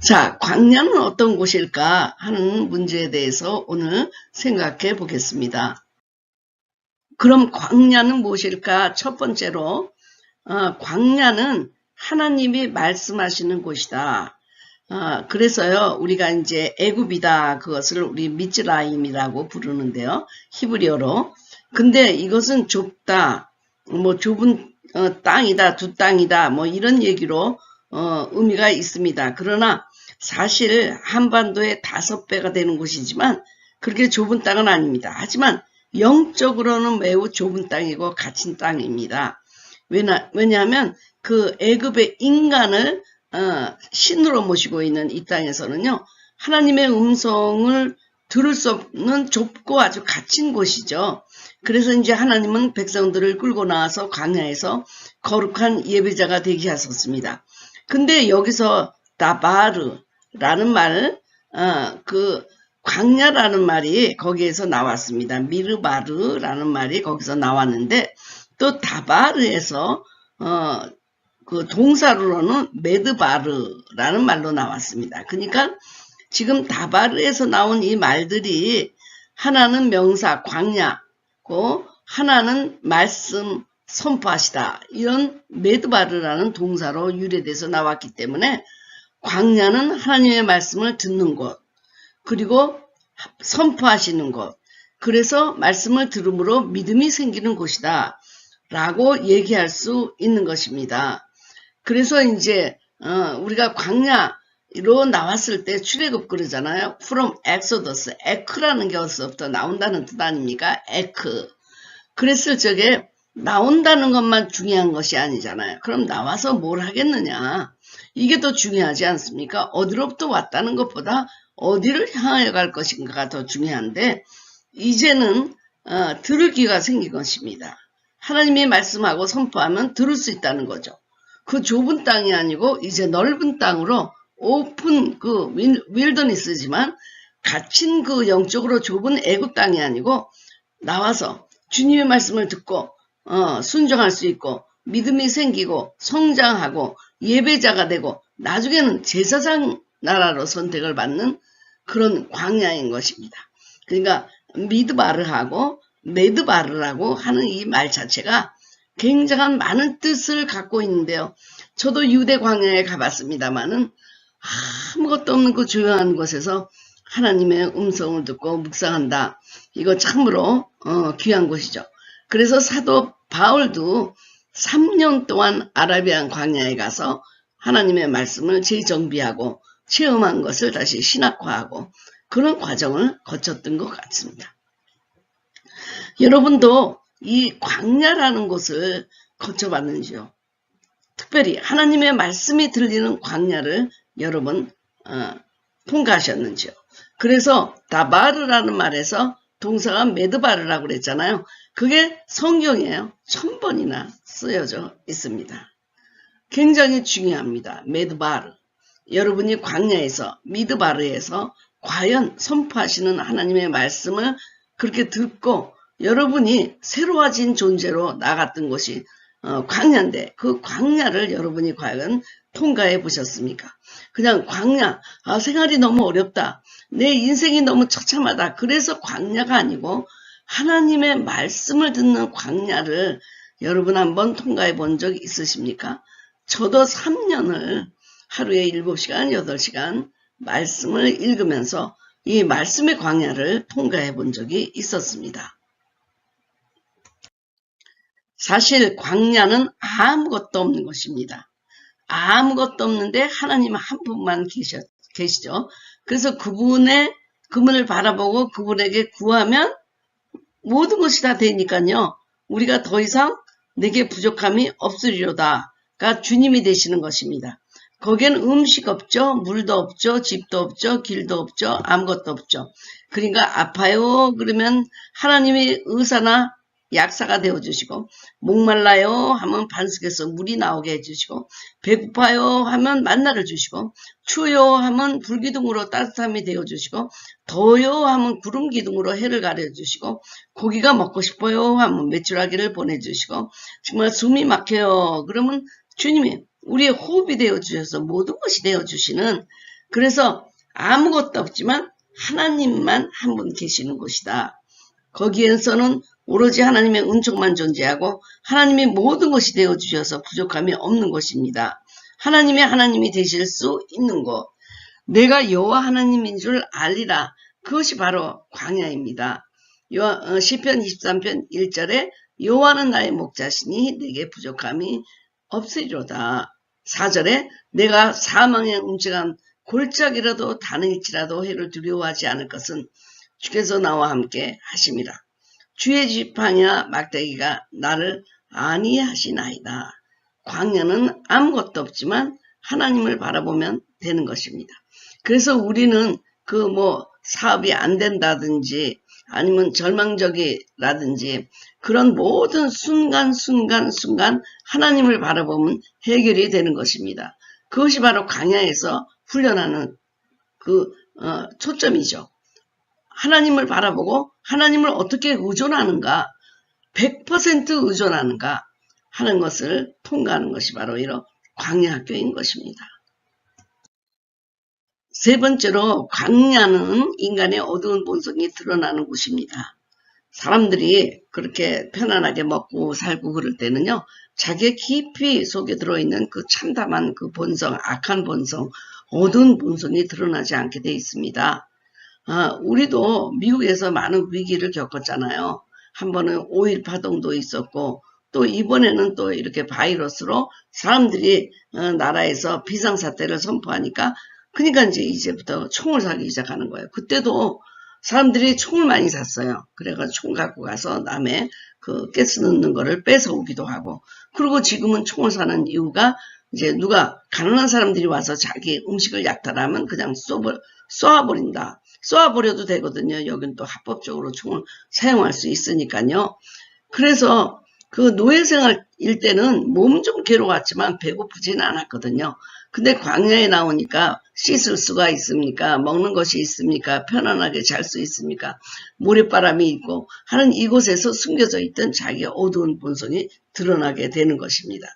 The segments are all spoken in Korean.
자, 광야는 어떤 곳일까 하는 문제에 대해서 오늘 생각해 보겠습니다. 그럼 광야는 무엇일까? 첫 번째로 광야는 하나님이 말씀하시는 곳이다. 그래서요, 우리가 이제 애굽이다, 그것을 우리 미츠라임이라고 부르는데요, 히브리어로. 근데 이것은 좁다, 뭐 좁은 땅이다, 두 땅이다, 뭐 이런 얘기로 의미가 있습니다. 그러나 사실 한반도의 5배가 되는 곳이지만 그렇게 좁은 땅은 아닙니다. 하지만 영적으로는 매우 좁은 땅이고 갇힌 땅입니다. 왜냐하면 그 애굽의 인간을 신으로 모시고 있는 이 땅에서는요, 하나님의 음성을 들을 수 없는 좁고 아주 갇힌 곳이죠. 그래서 이제 하나님은 백성들을 끌고 나와서 광야에서 거룩한 예배자가 되게 하셨습니다. 근데 여기서 다바르라는 말, 그 광야라는 말이 거기에서 나왔습니다. 미르바르라는 말이 거기서 나왔는데, 또 다바르에서 그 동사로는 메드바르라는 말로 나왔습니다. 그러니까 지금 다바르에서 나온 이 말들이 하나는 명사 광야고 하나는 말씀 선포하시다, 이런 메드바르라는 동사로 유래돼서 나왔기 때문에 광야는 하나님의 말씀을 듣는 곳, 그리고 선포하시는 곳, 그래서 말씀을 들음으로 믿음이 생기는 곳이다 라고 얘기할 수 있는 것입니다. 그래서 이제 우리가 광야로 나왔을 때 출애굽 그러잖아요. From Exodus, 에크라는 게 어디서부터 나온다는 뜻 아닙니까? 에크. 그랬을 적에 나온다는 것만 중요한 것이 아니잖아요. 그럼 나와서 뭘 하겠느냐, 이게 더 중요하지 않습니까? 어디로부터 왔다는 것보다 어디를 향하여 갈 것인가가 더 중요한데, 이제는 들을 귀가 생긴 것입니다. 하나님이 말씀하고 선포하면 들을 수 있다는 거죠. 그 좁은 땅이 아니고 이제 넓은 땅으로 오픈 그 윌더니스지만 갇힌 그 영적으로 좁은 애굽 땅이 아니고 나와서 주님의 말씀을 듣고 순종할 수 있고 믿음이 생기고 성장하고 예배자가 되고 나중에는 제사장 나라로 선택을 받는 그런 광야인 것입니다. 그러니까 미드바르하고 메드바르라고 하는 이 말 자체가 굉장한 많은 뜻을 갖고 있는데요. 저도 유대 광야에 가봤습니다마는 아무것도 없는 그 조용한 곳에서 하나님의 음성을 듣고 묵상한다. 이거 참으로 귀한 곳이죠. 그래서 사도 바울도 3년 동안 아라비안 광야에 가서 하나님의 말씀을 재정비하고 체험한 것을 다시 신학화하고 그런 과정을 거쳤던 것 같습니다. 여러분도 이 광야라는 곳을 거쳐봤는지요? 특별히 하나님의 말씀이 들리는 광야를 여러분 통과하셨는지요? 그래서 다바르라는 말에서 동사가 메드바르라고 그랬잖아요. 그게 성경이에요. 1000번이나 쓰여져 있습니다. 굉장히 중요합니다. 메드바르. 여러분이 광야에서 미드바르에서 과연 선포하시는 하나님의 말씀을 그렇게 듣고 여러분이 새로워진 존재로 나갔던 곳이 광야인데, 그 광야를 여러분이 과연 통과해 보셨습니까? 그냥 광야, 생활이 너무 어렵다, 내 인생이 너무 처참하다, 그래서 광야가 아니고 하나님의 말씀을 듣는 광야를 여러분 한번 통과해 본 적 있으십니까? 저도 3년을 하루에 7시간, 8시간 말씀을 읽으면서 이 말씀의 광야를 통과해 본 적이 있었습니다. 사실 광야는 아무것도 없는 것입니다. 아무것도 없는데 하나님 한 분만 계시죠. 그래서 그분을 바라보고 그분에게 구하면 모든 것이 다 되니까요. 우리가 더 이상 내게 부족함이 없으리로다가 주님이 되시는 것입니다. 거기엔 음식 없죠. 물도 없죠. 집도 없죠. 길도 없죠. 아무것도 없죠. 그러니까 아파요 그러면 하나님이 의사나 약사가 되어주시고, 목말라요 하면 반석에서 물이 나오게 해주시고, 배고파요 하면 만나를 주시고, 추워요 하면 불기둥으로 따뜻함이 되어주시고, 더워요 하면 구름 기둥으로 해를 가려주시고, 고기가 먹고 싶어요 하면 메추라기를 보내주시고, 정말 숨이 막혀요 그러면 주님이 우리의 호흡이 되어주셔서 모든 것이 되어주시는 그래서 아무것도 없지만 하나님만 한 분 계시는 곳이다. 거기에서는 오로지 하나님의 은총만 존재하고 하나님이 모든 것이 되어주셔서 부족함이 없는 것입니다. 하나님이 되실 수 있는 곳, 내가 여호와 하나님인 줄 알리라. 그것이 바로 광야입니다. 시편 23편 1절에 여호와는 나의 목자시니 내게 부족함이 없으리로다. 4절에 내가 사망의 음침한 골짜기라도 다닐지라도 해를 두려워하지 않을 것은 주께서 나와 함께 하심이라. 주의 지팡이와 막대기가 나를 안위하시나이다. 광야는 아무것도 없지만 하나님을 바라보면 되는 것입니다. 그래서 우리는 사업이 안 된다든지 아니면 절망적이라든지 그런 모든 순간 하나님을 바라보면 해결이 되는 것입니다. 그것이 바로 광야에서 훈련하는 초점이죠. 하나님을 바라보고 하나님을 어떻게 의존하는가, 100% 의존하는가 하는 것을 통과하는 것이 바로 이런 광야 학교인 것입니다. 세 번째로 광야는 인간의 어두운 본성이 드러나는 곳입니다. 사람들이 그렇게 편안하게 먹고 살고 그럴 때는요, 자기의 깊이 속에 들어있는 그 참담한 그 본성, 악한 본성, 어두운 본성이 드러나지 않게 돼 있습니다. 우리도 미국에서 많은 위기를 겪었잖아요. 한 번은 5.1 파동도 있었고 또 이번에는 또 이렇게 바이러스로 사람들이 나라에서 비상사태를 선포하니까 그러니까 이제부터 총을 사기 시작하는 거예요. 그때도 사람들이 총을 많이 샀어요. 그래가지고 총 갖고 가서 남의 그 가스 넣는 거를 뺏어오기도 하고, 그리고 지금은 총을 사는 이유가 이제 누가 가난한 사람들이 와서 자기 음식을 약탈하면 그냥 쏘아버린다. 쏘아버려도 되거든요. 여긴 또 합법적으로 총을 사용할 수 있으니까요. 그래서 그 노예생활일 때는 몸 좀 괴로웠지만 배고프지는 않았거든요. 근데 광야에 나오니까 씻을 수가 있습니까? 먹는 것이 있습니까? 편안하게 잘 수 있습니까? 모래바람이 있고 하는 이곳에서 숨겨져 있던 자기의 어두운 본성이 드러나게 되는 것입니다.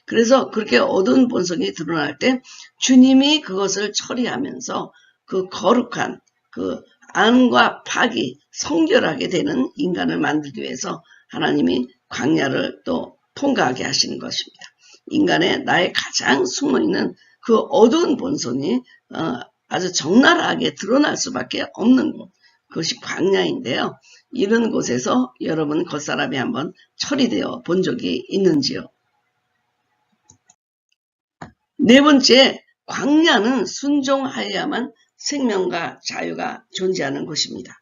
그래서 그렇게 어두운 본성이 드러날 때 주님이 그것을 처리하면서 그 거룩한 그 안과 박이 성결하게 되는 인간을 만들기 위해서 하나님이 광야를 또 통과하게 하시는 것입니다. 인간의 나의 가장 숨어있는 그 어두운 본성이 아주 적나라하게 드러날 수밖에 없는 곳, 그것이 광야인데요. 이런 곳에서 여러분 겉사람이 한번 처리되어 본 적이 있는지요? 네 번째, 광야는 순종하여야만 생명과 자유가 존재하는 곳입니다.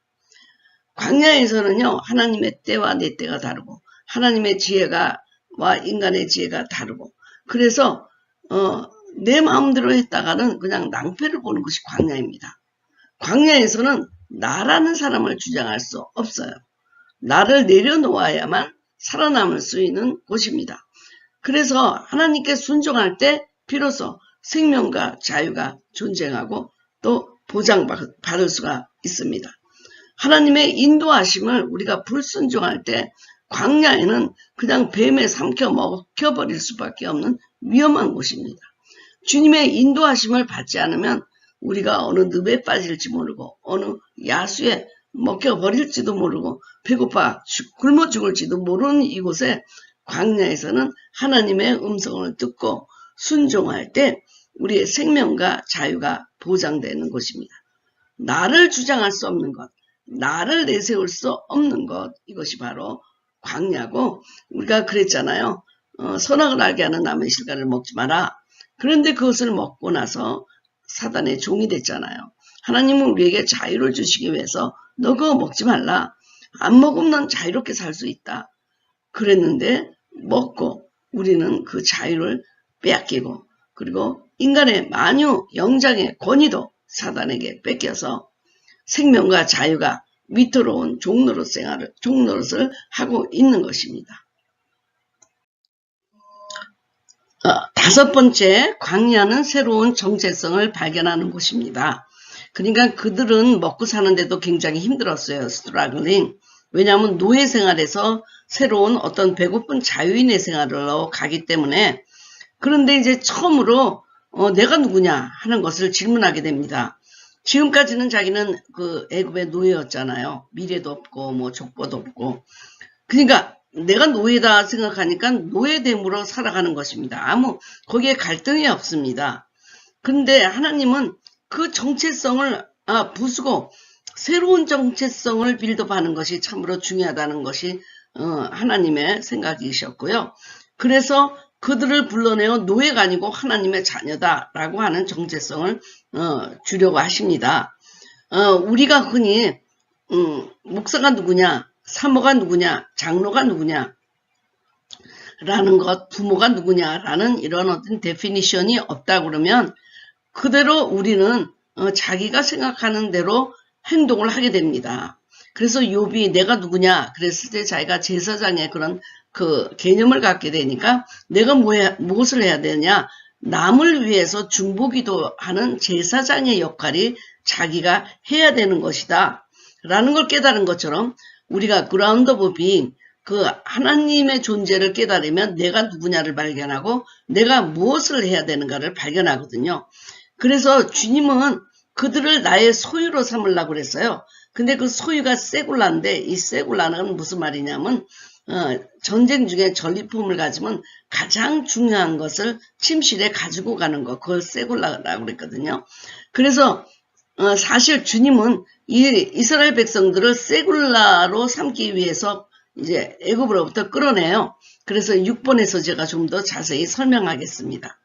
광야에서는요, 하나님의 때와 내 때가 다르고 하나님의 지혜와 인간의 지혜가 다르고, 그래서 내 마음대로 했다가는 그냥 낭패를 보는 것이 광야입니다. 광야에서는 나라는 사람을 주장할 수 없어요. 나를 내려놓아야만 살아남을 수 있는 곳입니다. 그래서 하나님께 순종할 때 비로소 생명과 자유가 존재하고 또 보장받을 수가 있습니다. 하나님의 인도하심을 우리가 불순종할 때 광야에는 그냥 뱀에 삼켜 먹혀버릴 수밖에 없는 위험한 곳입니다. 주님의 인도하심을 받지 않으면 우리가 어느 늪에 빠질지 모르고 어느 야수에 먹혀버릴지도 모르고 배고파 굶어 죽을지도 모르는 이곳에 광야에서는 하나님의 음성을 듣고 순종할 때 우리의 생명과 자유가 보장되는 곳입니다. 나를 주장할 수 없는 것, 나를 내세울 수 없는 것, 이것이 바로 광야고, 우리가 그랬잖아요. 선악을 알게 하는 나무의 실과를 먹지 마라. 그런데 그것을 먹고 나서 사단의 종이 됐잖아요. 하나님은 우리에게 자유를 주시기 위해서 너 그거 먹지 말라. 안 먹으면 넌 자유롭게 살 수 있다. 그랬는데 먹고 우리는 그 자유를 빼앗기고, 그리고 인간의 만유 영장의 권위도 사단에게 뺏겨서 생명과 자유가 위태로운 종노릇을 하고 있는 것입니다. 다섯 번째, 광야는 새로운 정체성을 발견하는 곳입니다. 그러니까 그들은 먹고 사는데도 굉장히 힘들었어요. 스트라글링. 왜냐하면 노예 생활에서 새로운 어떤 배고픈 자유인의 생활로 가기 때문에. 그런데 이제 처음으로 내가 누구냐 하는 것을 질문하게 됩니다. 지금까지는 자기는 그 애굽의 노예였잖아요. 미래도 없고 뭐 족보도 없고. 그러니까 내가 노예다 생각하니까 노예됨으로 살아가는 것입니다. 거기에 갈등이 없습니다. 그런데 하나님은 그 정체성을 부수고 새로운 정체성을 빌드업하는 것이 참으로 중요하다는 것이 하나님의 생각이셨고요. 그래서 그들을 불러내어 노예가 아니고 하나님의 자녀다라고 하는 정체성을 주려고 하십니다. 우리가 흔히 목사가 누구냐, 사모가 누구냐, 장로가 누구냐 라는 것, 부모가 누구냐라는 이런 어떤 데피니션이 없다 그러면 그대로 우리는 자기가 생각하는 대로 행동을 하게 됩니다. 그래서 욥이 내가 누구냐 그랬을 때 자기가 제사장의 그런 그 개념을 갖게 되니까 내가 무엇을 해야 되냐, 남을 위해서 중보기도 하는 제사장의 역할이 자기가 해야 되는 것이다 라는 걸 깨달은 것처럼 우리가 그라운드 오브 빙, 그 하나님의 존재를 깨달으면 내가 누구냐를 발견하고 내가 무엇을 해야 되는가를 발견하거든요. 그래서 주님은 그들을 나의 소유로 삼으려고 그랬어요. 근데 그 소유가 세굴라인데 이 세굴라는 무슨 말이냐면 전쟁 중에 전리품을 가지면 가장 중요한 것을 침실에 가지고 가는 것, 그걸 세굴라라고 그랬거든요. 그래서 사실 주님은 이 이스라엘 백성들을 세굴라로 삼기 위해서 이제 애굽으로부터 끌어내요. 그래서 6번에서 제가 좀 더 자세히 설명하겠습니다.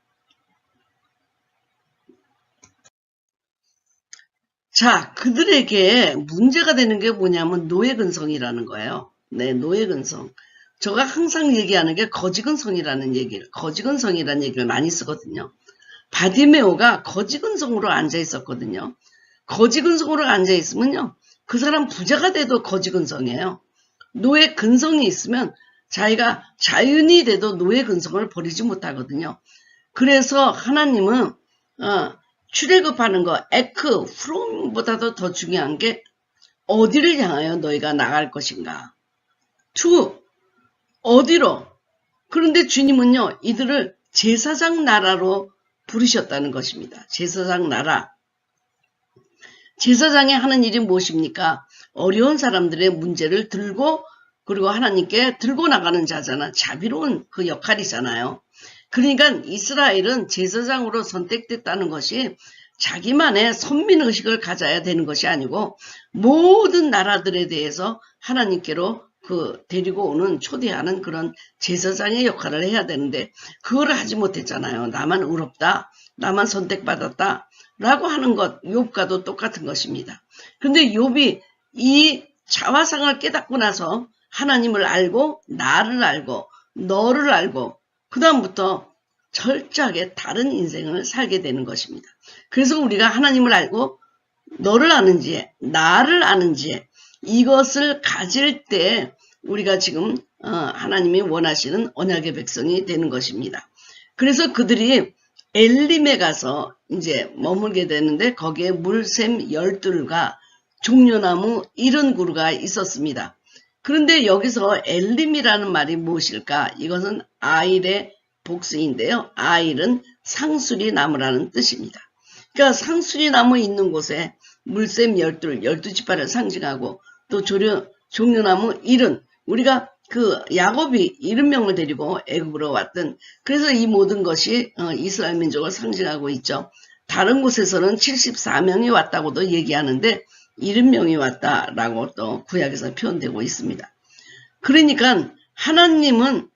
자, 그들에게 문제가 되는 게 뭐냐면 노예근성이라는 거예요. 네, 노예근성. 제가 항상 얘기하는 게 거지근성이라는 얘기를 많이 쓰거든요. 바디메오가 거지근성으로 앉아 있었거든요. 거지근성으로 앉아 있으면요, 그 사람 부자가 돼도 거지근성이에요. 노예근성이 있으면 자기가 자연이 돼도 노예근성을 버리지 못하거든요. 그래서 하나님은 출애굽하는 거, 에크, 프롬보다도 더 중요한 게 어디를 향하여 너희가 나갈 것인가. 어디로? 그런데 주님은요, 이들을 제사장 나라로 부르셨다는 것입니다. 제사장 나라. 제사장이 하는 일이 무엇입니까? 어려운 사람들의 문제를 들고 그리고 하나님께 들고 나가는 자잖아. 자비로운 그 역할이잖아요. 그러니까 이스라엘은 제사장으로 선택됐다는 것이 자기만의 선민의식을 가져야 되는 것이 아니고 모든 나라들에 대해서 하나님께로 데리고 오는, 초대하는 그런 제사장의 역할을 해야 되는데 그거를 하지 못했잖아요. 나만 의롭다, 나만 선택받았다 라고 하는 것, 욥과도 똑같은 것입니다. 그런데 욥이 이 자화상을 깨닫고 나서 하나님을 알고 나를 알고 너를 알고 그 다음부터 철저하게 다른 인생을 살게 되는 것입니다. 그래서 우리가 하나님을 알고 너를 아는지 나를 아는지 이것을 가질 때 우리가 지금 하나님이 원하시는 언약의 백성이 되는 것입니다. 그래서 그들이 엘림에 가서 이제 머물게 되는데 거기에 물샘 12가 종려나무 70그루가 있었습니다. 그런데 여기서 엘림이라는 말이 무엇일까? 이것은 아일의 복수인데요. 아일은 상수리 나무라는 뜻입니다. 그러니까 상수리 나무 있는 곳에 물샘 12지파를 상징하고 또 종려나무 70, 우리가 그 야곱이 70명을 데리고 애굽으로 왔던, 그래서 이 모든 것이 이스라엘 민족을 상징하고 있죠. 다른 곳에서는 74명이 왔다고도 얘기하는데 70명이 왔다라고 또 구약에서 표현되고 있습니다. 그러니까 하나님은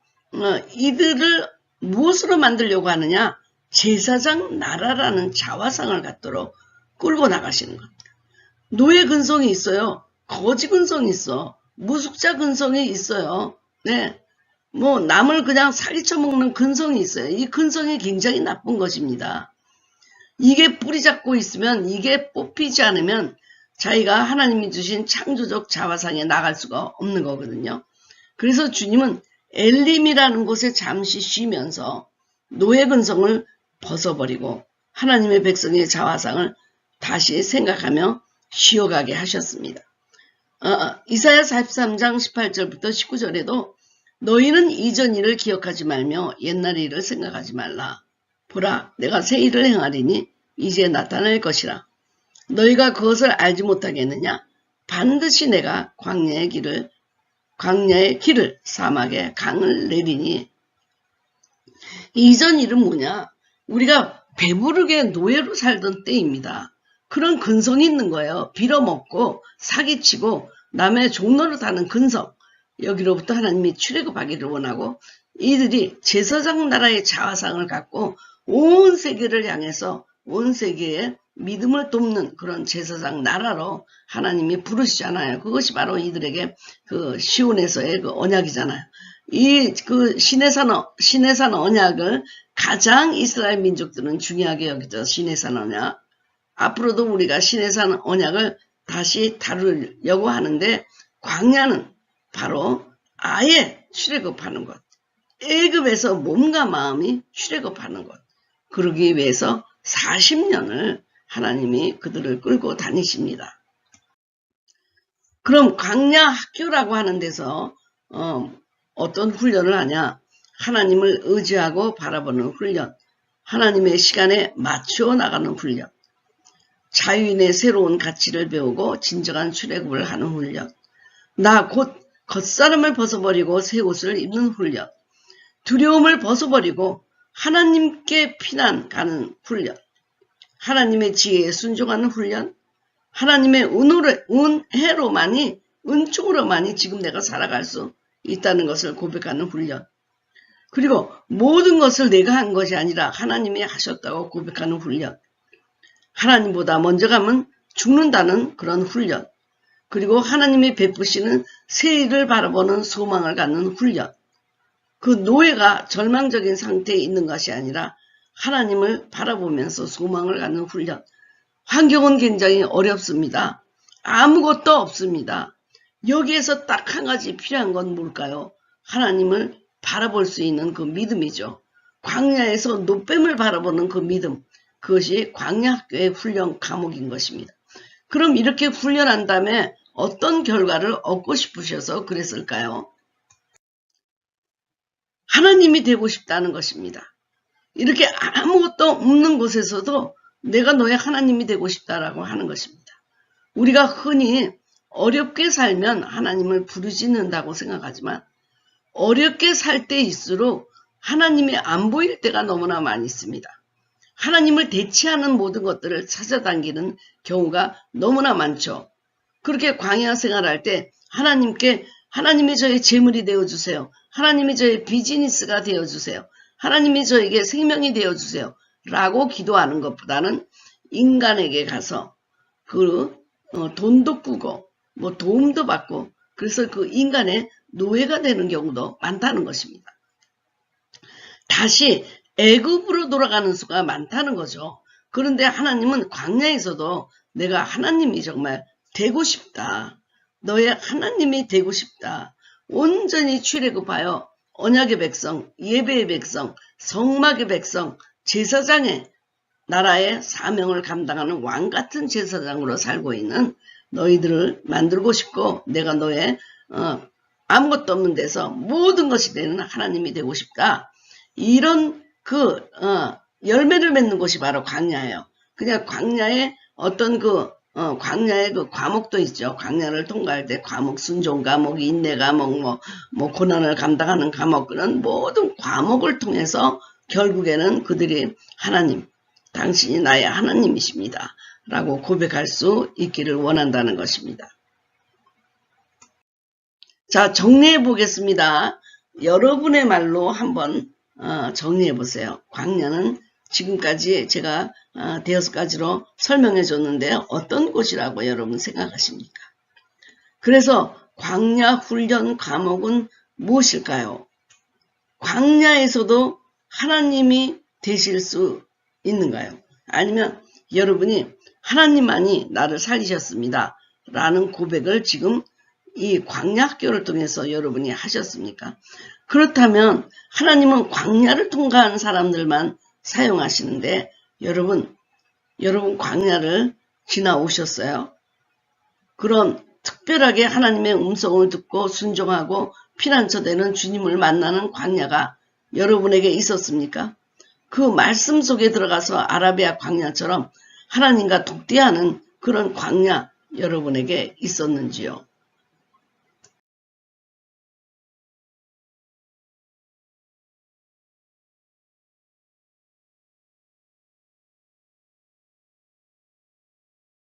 이들을 무엇으로 만들려고 하느냐? 제사장 나라라는 자화상을 갖도록 끌고 나가시는 겁니다. 노예 근성이 있어요. 거지 근성이 있어. 무숙자 근성이 있어요. 네. 뭐 남을 그냥 사기쳐 먹는 근성이 있어요. 이 근성이 굉장히 나쁜 것입니다. 이게 뿌리 잡고 있으면, 이게 뽑히지 않으면 자기가 하나님이 주신 창조적 자화상에 나갈 수가 없는 거거든요. 그래서 주님은 엘림이라는 곳에 잠시 쉬면서 노예 근성을 벗어버리고 하나님의 백성의 자화상을 다시 생각하며 쉬어가게 하셨습니다. 이사야 43장 18절부터 19절에도 너희는 이전 일을 기억하지 말며 옛날 일을 생각하지 말라. 보라, 내가 새 일을 행하리니 이제 나타날 것이라. 너희가 그것을 알지 못하겠느냐? 반드시 내가 광야의 길을 사막에 강을 내리니. 이전 일은 뭐냐? 우리가 배부르게 노예로 살던 때입니다. 그런 근성이 있는 거예요. 빌어먹고 사기치고 남의 종로를 타는 근성. 여기로부터 하나님이 출애굽하기를 원하고 이들이 제사장 나라의 자화상을 갖고 온 세계를 향해서 온 세계에 믿음을 돕는 그런 제사장 나라로 하나님이 부르시잖아요. 그것이 바로 이들에게 그 시온에서의 그 언약이잖아요. 이 그 시내산 언약을 가장 이스라엘 민족들은 중요하게 여기죠. 시내산 언약. 앞으로도 우리가 시내산 언약을 다시 다루려고 하는데 광야는 바로 아예 출애굽하는 것. 애굽에서 몸과 마음이 출애굽하는 것. 그러기 위해서 40년을 하나님이 그들을 끌고 다니십니다. 그럼 광야 학교라고 하는 데서 어떤 훈련을 하냐? 하나님을 의지하고 바라보는 훈련, 하나님의 시간에 맞추어 나가는 훈련, 자유인의 새로운 가치를 배우고 진정한 출애굽을 하는 훈련, 나 곧 겉사람을 벗어버리고 새 옷을 입는 훈련, 두려움을 벗어버리고 하나님께 피난 가는 훈련, 하나님의 지혜에 순종하는 훈련, 하나님의 은혜로만이, 은총으로만이 지금 내가 살아갈 수 있다는 것을 고백하는 훈련, 그리고 모든 것을 내가 한 것이 아니라 하나님이 하셨다고 고백하는 훈련, 하나님보다 먼저 가면 죽는다는 그런 훈련, 그리고 하나님이 베푸시는 새 일을 바라보는 소망을 갖는 훈련, 그 노예가 절망적인 상태에 있는 것이 아니라 하나님을 바라보면서 소망을 갖는 훈련. 환경은 굉장히 어렵습니다. 아무것도 없습니다. 여기에서 딱 한 가지 필요한 건 뭘까요? 하나님을 바라볼 수 있는 그 믿음이죠. 광야에서 노뱀을 바라보는 그 믿음. 그것이 광야학교의 훈련 과목인 것입니다. 그럼 이렇게 훈련한 다음에 어떤 결과를 얻고 싶으셔서 그랬을까요? 하나님이 되고 싶다는 것입니다. 이렇게 아무것도 없는 곳에서도 내가 너의 하나님이 되고 싶다라고 하는 것입니다. 우리가 흔히 어렵게 살면 하나님을 부르짖는다고 생각하지만 어렵게 살 때일수록 하나님이 안 보일 때가 너무나 많이 있습니다. 하나님을 대체하는 모든 것들을 찾아당기는 경우가 너무나 많죠. 그렇게 광야 생활할 때 하나님이 저의 재물이 되어주세요. 하나님이 저의 비즈니스가 되어주세요. 하나님이 저에게 생명이 되어주세요. 라고 기도하는 것보다는 인간에게 가서 돈도 꾸고 도움도 받고 그래서 그 인간의 노예가 되는 경우도 많다는 것입니다. 다시 애굽으로 돌아가는 수가 많다는 거죠. 그런데 하나님은 광야에서도 내가 하나님이 정말 되고 싶다. 너의 하나님이 되고 싶다. 온전히 출애굽하여 언약의 백성, 예배의 백성, 성막의 백성, 제사장의 나라의 사명을 감당하는 왕같은 제사장으로 살고 있는 너희들을 만들고 싶고 내가 너의 아무것도 없는 데서 모든 것이 되는 하나님이 되고 싶다. 이런 열매를 맺는 곳이 바로 광야예요. 그냥 광야에 어떤 광야의 그 과목도 있죠. 광야를 통과할 때 과목, 순종 과목, 인내 과목, 고난을 감당하는 과목, 그런 모든 과목을 통해서 결국에는 그들이 하나님, 당신이 나의 하나님이십니다. 라고 고백할 수 있기를 원한다는 것입니다. 자, 정리해 보겠습니다. 여러분의 말로 한번 정리해 보세요. 광야는 지금까지 제가 5가지로 설명해 줬는데 어떤 곳이라고 여러분 생각하십니까? 그래서 광야 훈련 과목은 무엇일까요? 광야에서도 하나님이 되실 수 있는가요? 아니면 여러분이 하나님만이 나를 살리셨습니다. 라는 고백을 지금 이 광야 학교를 통해서 여러분이 하셨습니까? 그렇다면 하나님은 광야를 통과한 사람들만 사용하시는데 여러분 광야를 지나오셨어요? 그런 특별하게 하나님의 음성을 듣고 순종하고 피난처 되는 주님을 만나는 광야가 여러분에게 있었습니까? 그 말씀 속에 들어가서 아라비아 광야처럼 하나님과 독대하는 그런 광야 여러분에게 있었는지요?